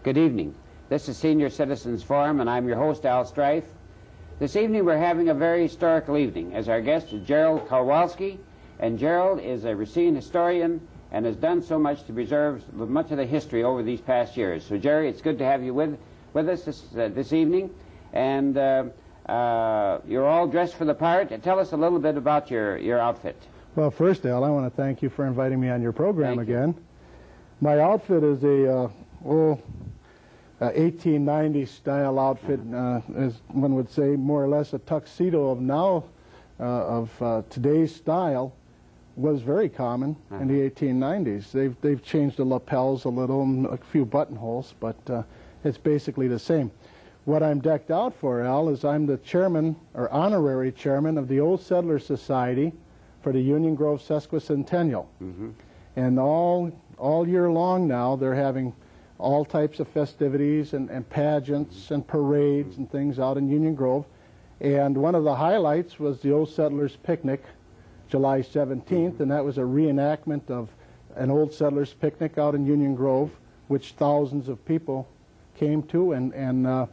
Good evening. This is Senior Citizens Forum, and I'm your host, Al Streiff. This evening we're having a very historical evening, as our guest is Gerald Karwowski, and Gerald is a Racine historian and has done so much to preserve much of the history over these past years. So, Jerry, it's good to have you with us this evening, and you're all dressed for the part. Tell us a little bit about your outfit. Well, first, Al, I want to thank you for inviting me on your program again. My outfit is a 1890 style outfit, as one would say, more or less a tuxedo of today's style was very common in the 1890s. They've changed the lapels a little and a few buttonholes, but it's basically the same. What I'm decked out for, Al, is I'm the chairman or honorary chairman of the Old Settlers Society for the Union Grove Sesquicentennial. And all year long now they're having all types of festivities and pageants and parades and things out in Union Grove. And one of the highlights was the Old Settlers Picnic, July 17th, and that was a reenactment of an Old Settlers Picnic out in Union Grove, which thousands of people came to, and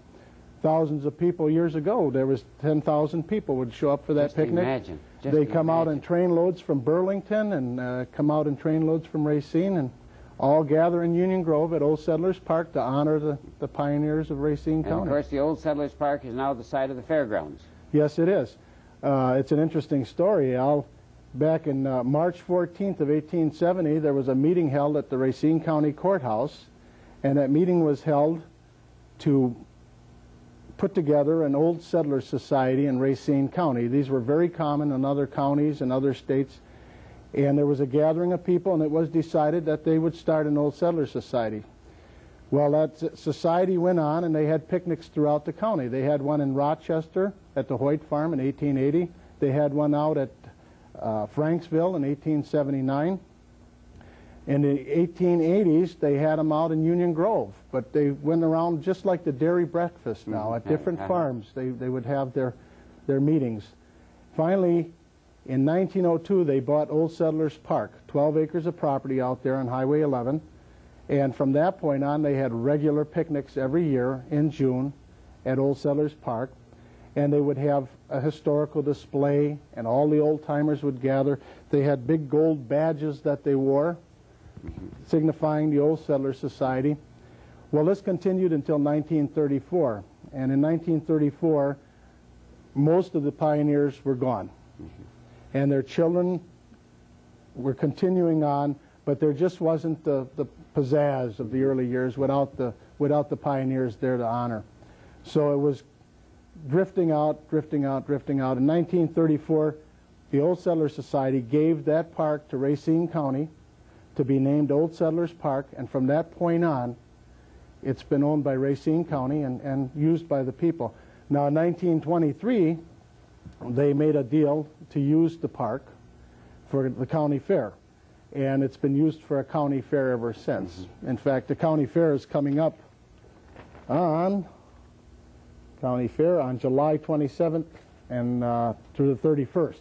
thousands of people years ago. There was 10,000 people would show up for that picnic. Imagine. They come out in train loads from Burlington and come out in train loads from Racine and all gather in Union Grove at Old Settlers Park to honor the pioneers of Racine County. And of course, the Old Settlers Park is now the site of the fairgrounds. Yes, it is. It's an interesting story, Al. Back in March 14th of 1870, there was a meeting held at the Racine County Courthouse, and that meeting was held to put together an Old Settlers Society in Racine County. These were very common in other counties and other states. And there was a gathering of people, and it was decided that they would start an Old Settlers Society. Well, that society went on, and they had picnics throughout the county. They had one in Rochester at the Hoyt Farm in 1880. They had one out at Franksville in 1879. In the 1880s, they had them out in Union Grove, but they went around just like the dairy breakfast now. At different farms, they would have their meetings. Finally, in 1902, they bought Old Settlers Park, 12 acres of property out there on Highway 11, and from that point on, they had regular picnics every year in June at Old Settlers Park, and they would have a historical display, and all the old-timers would gather. They had big gold badges that they wore, signifying the Old Settlers Society. Well, this continued until 1934, and in 1934, most of the pioneers were gone. And their children were continuing on, but there just wasn't the pizzazz of the early years without the pioneers there to honor. So it was drifting out, drifting out, drifting out. In 1934, the Old Settlers Society gave that park to Racine County to be named Old Settlers Park, and from that point on, it's been owned by Racine County and used by the people. Now, in 1923, they made a deal to use the park for the county fair, and it's been used for a county fair ever since. In fact, the county fair is coming up on July 27th and through the 31st.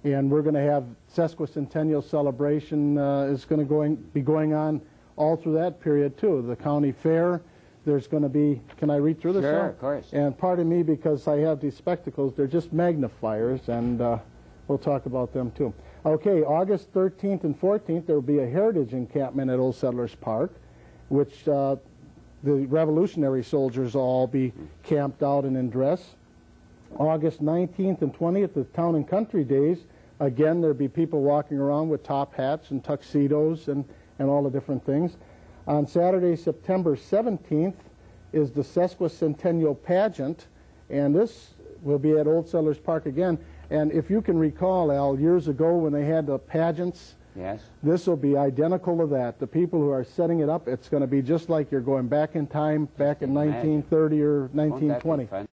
And we're going to have sesquicentennial celebration is going to be going on all through that period too. The county fair. There's going to be, can I read through this? Sure, of course. And pardon me because I have these spectacles. They're just magnifiers, and we'll talk about them too. Okay, August 13th and 14th, there will be a heritage encampment at Old Settlers Park, which the Revolutionary soldiers will all be camped out and in dress. August 19th and 20th, the Town and Country Days. Again, there'll be people walking around with top hats and tuxedos and all the different things. On Saturday, September 17th, is the Sesquicentennial Pageant, and this will be at Old Settlers Park again. And if you can recall, Al, years ago when they had the pageants, yes, this will be identical to that. The people who are setting it up, it's going to be just like you're going back in time, back in 1930 or 1920.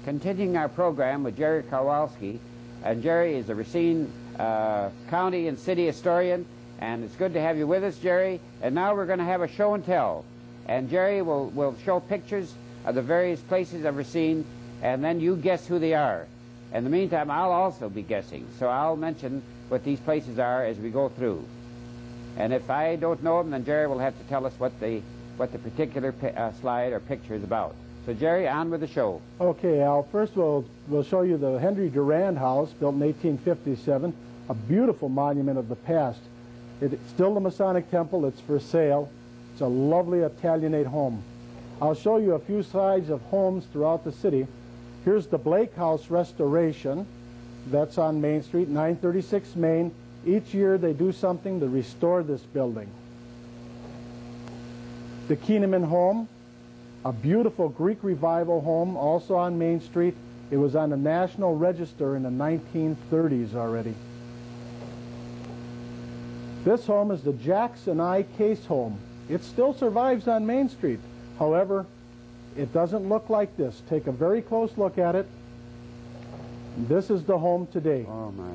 continuing our program with Gerald Karwowski. And Jerry is a Racine County and City historian, and it's good to have you with us, Jerry. And now we're going to have a show and tell. And Jerry will show pictures of the various places of Racine, and then you guess who they are. In the meantime, I'll also be guessing, so I'll mention what these places are as we go through. And if I don't know them, then Jerry will have to tell us what the particular slide or picture is about. So, Jerry, on with the show. Okay, Al. First, we'll show you the Henry Durand House, built in 1857, a beautiful monument of the past. It's still the Masonic Temple. It's for sale. It's a lovely Italianate home. I'll show you a few slides of homes throughout the city. Here's the Blake House restoration. That's on Main Street, 936 Main. Each year they do something to restore this building. The Keeneman home, a beautiful Greek Revival home, also on Main Street. It was on the National Register in the 1930s already. This home is the Jackson I. Case home. It still survives on Main Street. However, it doesn't look like this. Take a very close look at it. This is the home today. Oh, my.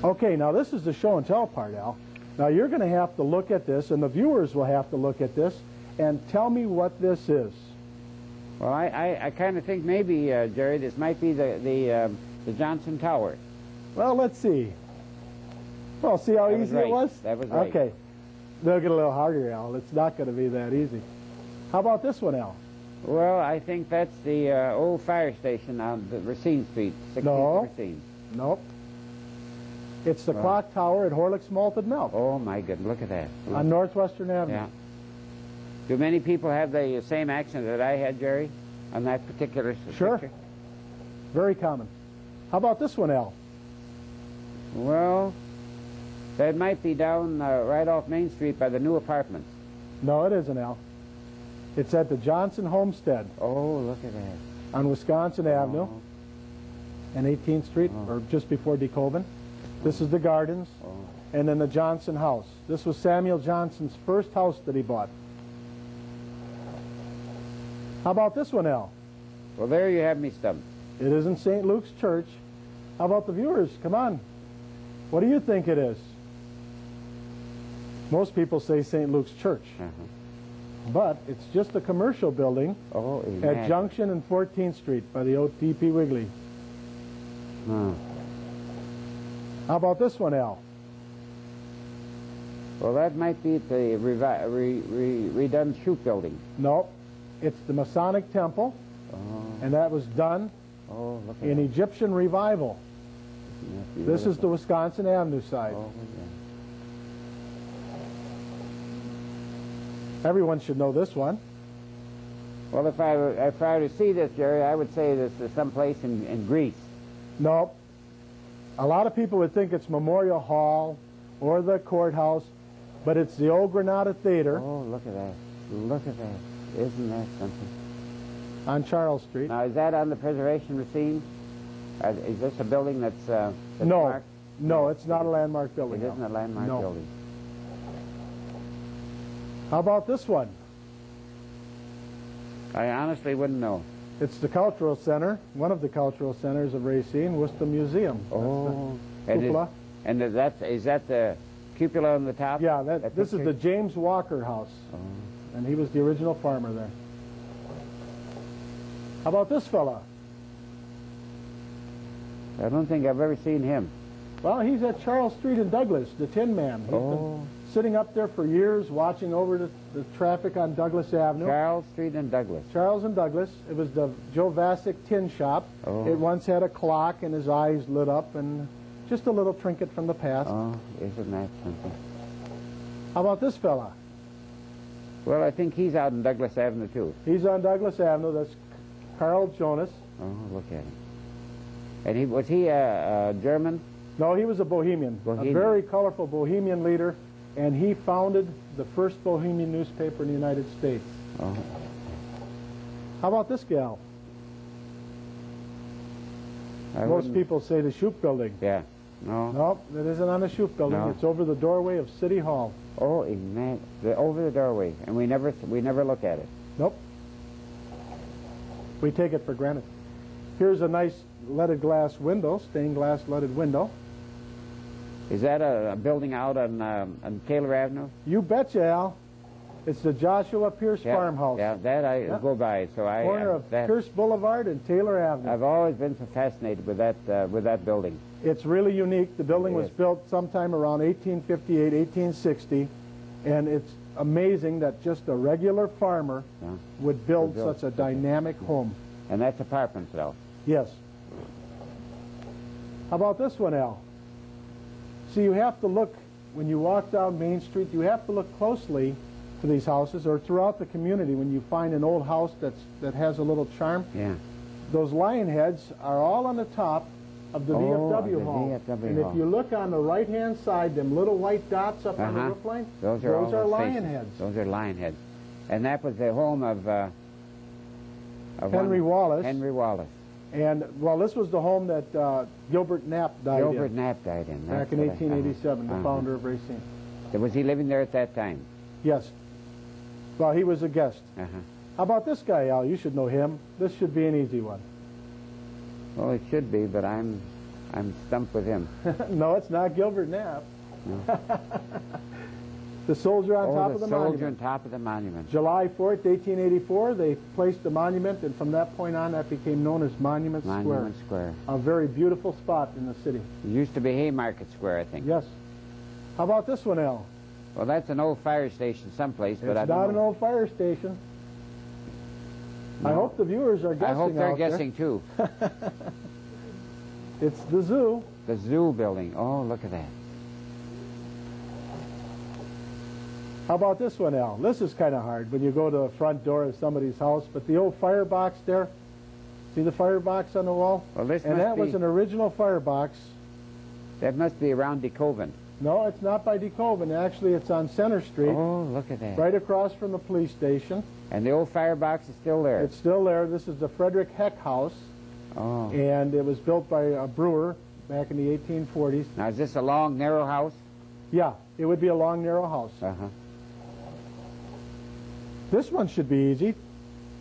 Okay, now this is the show and tell part, Al. Now you're going to have to look at this, and the viewers will have to look at this, and tell me what this is. Well, I kind of think maybe, Jerry, this might be the Johnson Tower. Well, let's see. Well, see how easy it was? That was right. Okay. They'll get a little harder, Al. It's not going to be that easy. How about this one, Al? Well, I think that's the old fire station on the Racine Street, 16th No. Racine. Nope. It's the clock tower at Horlick's Malted Milk. Oh, my goodness, look at that. On Northwestern Avenue. Yeah. Do many people have the same accent that I had, Jerry, on that particular Sure. picture? Very common. How about this one, Al? Well, that might be down right off Main Street by the new apartments. No, it isn't, Al. It's at the Johnson Homestead. Oh, look at that. On Wisconsin Avenue and 18th Street, or just before DeKalb. This is the Gardens, and then the Johnson House. This was Samuel Johnson's first house that he bought. How about this one, Al? Well, there you have me stumped. It isn't St. Luke's Church. How about the viewers? Come on. What do you think it is? Most people say St. Luke's Church. But it's just a commercial building at Junction and 14th Street by the O.T.P. Wigley. How about this one, Al? Well, that might be the redone shoot building. No, it's the Masonic Temple, and that was done in Egyptian Revival. This is the Wisconsin Avenue side. Everyone should know this one. Well, if I were to see this, Jerry, I would say this is someplace in Greece. No. A lot of people would think it's Memorial Hall or the courthouse, but it's the old Granada Theater. Oh, look at that. Look at that. Isn't that something? On Charles Street. Now, is that on the Preservation Racine? Is this a building that's no. marked? No, it's not a landmark building. It isn't a landmark building. How about this one? I honestly wouldn't know. It's the Cultural Center, one of the cultural centers of Racine, Worcester Museum. Oh. Cupola. And is that the cupola on the top? Yeah, this is the James Walker House. And he was the original farmer there. How about this fella? I don't think I've ever seen him. Well, he's at Charles Street in Douglas, the Tin Man. He's been sitting up there for years watching over the traffic on Douglas Avenue. Charles Street and Douglas. Charles and Douglas. It was the Joe Vasic Tin Shop. It once had a clock and his eyes lit up, and just a little trinket from the past. Oh, isn't that something? How about this fella? Well, I think he's out in Douglas Avenue, too. He's on Douglas Avenue. That's Carl Jonas. Oh, look at him. And was he a German? No, he was a Bohemian. A very colorful Bohemian leader, and he founded the first Bohemian newspaper in the United States. How about this gal? Most people say the Shoup Building. Yeah. No. No, it isn't on the Shoup Building. No. It's over the doorway of City Hall. Oh, over the doorway, and we never look at it. Nope. We take it for granted. Here's a nice leaded glass window, stained glass leaded window. Is that a building out on Taylor Avenue? You betcha, Al. It's the Joshua Pierce Farmhouse. Yeah, that I go by. So Corner of Pierce Boulevard and Taylor Avenue. I've always been so fascinated with that building. It's really unique. The building was built sometime around 1858, 1860, and it's amazing that just a regular farmer would build such a dynamic home. And that's apartments, though. Yes. How about this one, Al? See, you have to look, when you walk down Main Street, you have to look closely to these houses, or throughout the community when you find an old house that has a little charm. Yeah. Those lion heads are all on the top of the VFW hall. And if you look on the right-hand side, them little white dots up on the roof line, those are lion heads. Those are lion heads. And that was the home of Henry Wallace. Henry Wallace. And, well, this was the home that Gilbert Knapp died in. Gilbert Knapp died in. Back in 1887, the founder of Racine. Was he living there at that time? Yes. Well, he was a guest. How about this guy, Al? You should know him. This should be an easy one. Well, it should be, but I'm stumped with him. No, it's not Gilbert Knapp. No. The soldier on top of the monument. The soldier on top of the monument. July 4th, 1884, they placed the monument, and from that point on, that became known as Monument Square. Monument Square. A very beautiful spot in the city. It used to be Haymarket Square, I think. Yes. How about this one, Al? Well, that's an old fire station someplace, but I don't know. It's not an old fire station. No. I hope the viewers are guessing. I hope they're guessing, too. It's the zoo. The zoo building. Oh, look at that. How about this one, Al? This is kind of hard when you go to the front door of somebody's house, but the old firebox there, see the firebox on the wall? Well, this and that was an original firebox. That must be around DeKoven. No, it's not by DeKoven. Actually, it's on Center Street. Oh, look at that. Right across from the police station. And the old firebox is still there? It's still there. This is the Frederick Heck House. Oh. And it was built by a brewer back in the 1840s. Now, is this a long, narrow house? Yeah, it would be a long, narrow house. This one should be easy.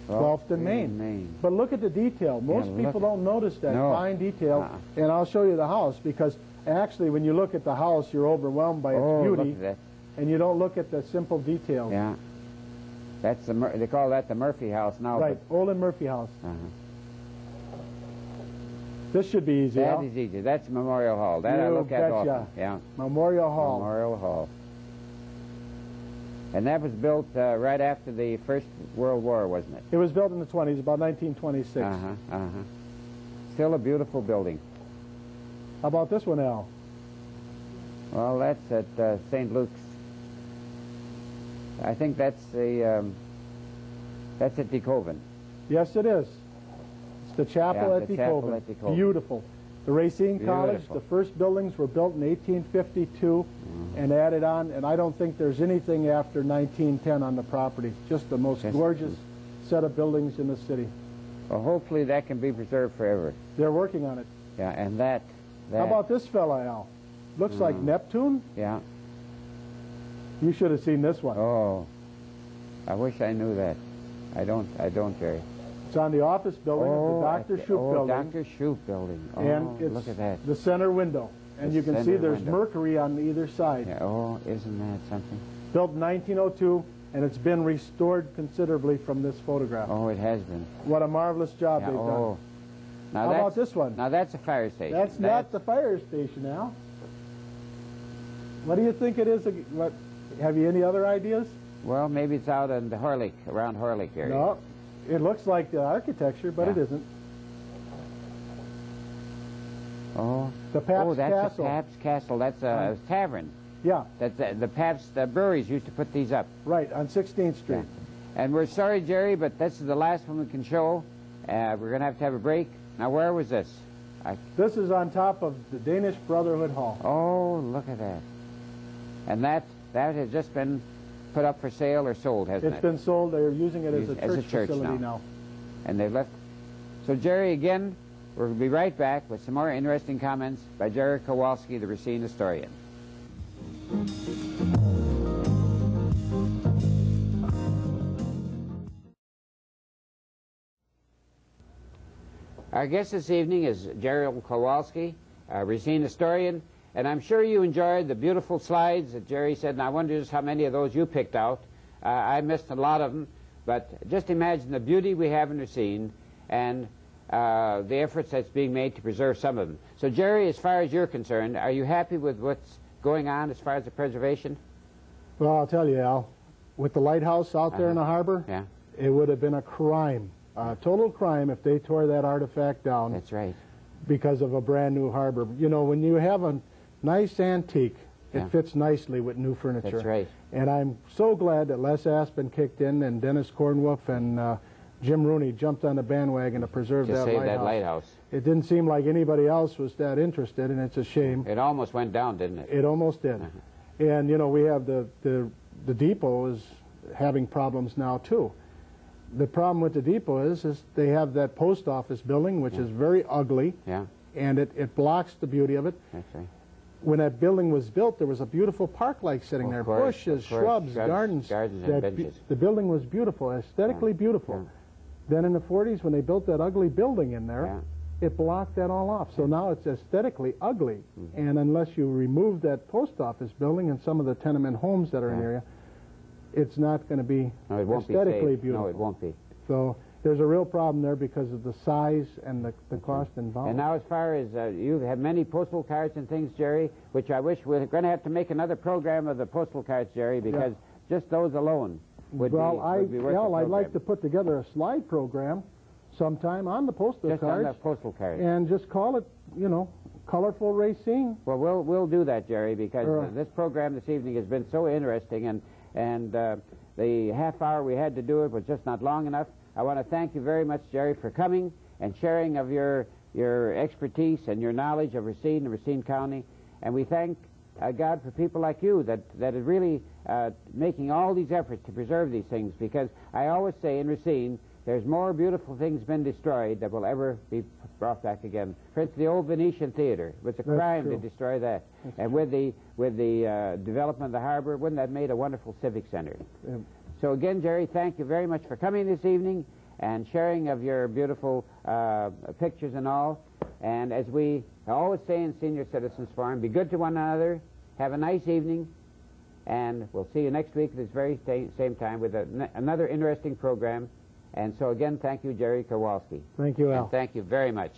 12th and Main. But look at the detail. Most people don't notice that fine detail. And I'll show you the house, because actually when you look at the house, you're overwhelmed by its beauty. Look at that. And you don't look at the simple details. Yeah. That's they call that the Murphy House now. Right, Olin Murphy House. This should be easy. That is easy. That's Memorial Hall. That I look at often. Yeah. Memorial Hall. Memorial Hall. And that was built right after the First World War, wasn't it? It was built in the 20s, about 1926. Still a beautiful building. How about this one, Al? Well, that's at St. Luke's. I think that's at DeKoven. Yes, it is. It's the chapel at DeKoven. Beautiful. The Racine College, the first buildings were built in 1852 and added on, and I don't think there's anything after 1910 on the property. Just the most gorgeous set of buildings in the city. Well, hopefully that can be preserved forever. They're working on it. Yeah, and that How about this fella, Al? Looks like Neptune. Yeah. You should have seen this one. Oh, I wish I knew that. I don't, Jerry. It's on the office building of the Dr. Shoup building. Dr. Shoup building. Oh, and it's look at that. The center window. And you can see there's mercury on either side. Yeah, oh, isn't that something? Built in 1902, and it's been restored considerably from this photograph. Oh, it has been. What a marvelous job they've done. Now how about this one? Now that's a fire station. That's not the fire station, Al. What do you think it is? Have you any other ideas? Well, maybe it's out in the Horlick, around Horlick area. No, it looks like the architecture, but it isn't. Oh, the Pabst that's Castle. A Pabst Castle. That's a tavern. Yeah. That's the Pabst breweries used to put these up. Right, on 16th Street. Yeah. And we're sorry, Jerry, but this is the last one we can show. We're going to have a break. Now, where was this? This is on top of the Danish Brotherhood Hall. Oh, look at that. And that has just been put up for sale or sold, hasn't it? It's been sold. They're using it as a church facility now. And they've left. So, Jerry, again, we're going to be right back with some more interesting comments by Gerald Karwowski, the Racine historian. Our guest this evening is Gerald Karwowski, a Racine historian, and I'm sure you enjoyed the beautiful slides that Jerry said, and I wonder just how many of those you picked out. I missed a lot of them, but just imagine the beauty we have in Racine and the efforts that's being made to preserve some of them. So, Jerry, as far as you're concerned, are you happy with what's going on as far as the preservation? Well, I'll tell you, Al, with the lighthouse out there in the harbor, yeah, it would have been a crime, a total crime, if they tore that artifact down. That's right. Because of a brand new harbor. You know, when you have a nice antique, it fits nicely with new furniture. That's right. And I'm so glad that Les Aspen kicked in and Dennis Cornwolf and Jim Rooney jumped on the bandwagon to preserve that lighthouse. That lighthouse. It didn't seem like anybody else was that interested, and it's a shame. It almost went down, didn't it? It almost did. And, you know, we have the depot is having problems now, too. The problem with the depot is they have that post office building, which is very ugly, and it blocks the beauty of it. That's right. When that building was built, there was a beautiful park-like sitting there, bushes, shrubs, gardens and benches. The building was beautiful, aesthetically beautiful. Then in the 40s, when they built that ugly building in there, it blocked that all off. So now it's aesthetically ugly, and unless you remove that post office building and some of the tenement homes that are in the area, it's not going to be aesthetically beautiful. No, it won't be. So there's a real problem there because of the size and the cost involved. And now, as far as you have many postal cards and things, Jerry, which I wish we're going to have to make another program of the postal cards, Jerry, because just those alone would be worth the program. I'd like to put together a slide program sometime on the postal cards. Just on the postal cards. And just call it, you know, Colorful Racine. Well, we'll do that, Jerry, because this program this evening has been so interesting, and the half hour we had to do it was just not long enough. I want to thank you very much, Jerry, for coming and sharing of your expertise and your knowledge of Racine and Racine County. And we thank God for people like you that are really making all these efforts to preserve these things, because I always say in Racine, there's more beautiful things been destroyed that will ever be brought back again. For instance, the old Venetian Theater. It was a crime to destroy that. And with the development of the harbor, wouldn't that have made a wonderful civic center? So again, Jerry, thank you very much for coming this evening and sharing of your beautiful pictures and all. And as we always say in Senior Citizens Forum, be good to one another, have a nice evening, and we'll see you next week at this very same time with another interesting program. And so again, thank you, Jerry Karwowski. Thank you, Al. And thank you very much.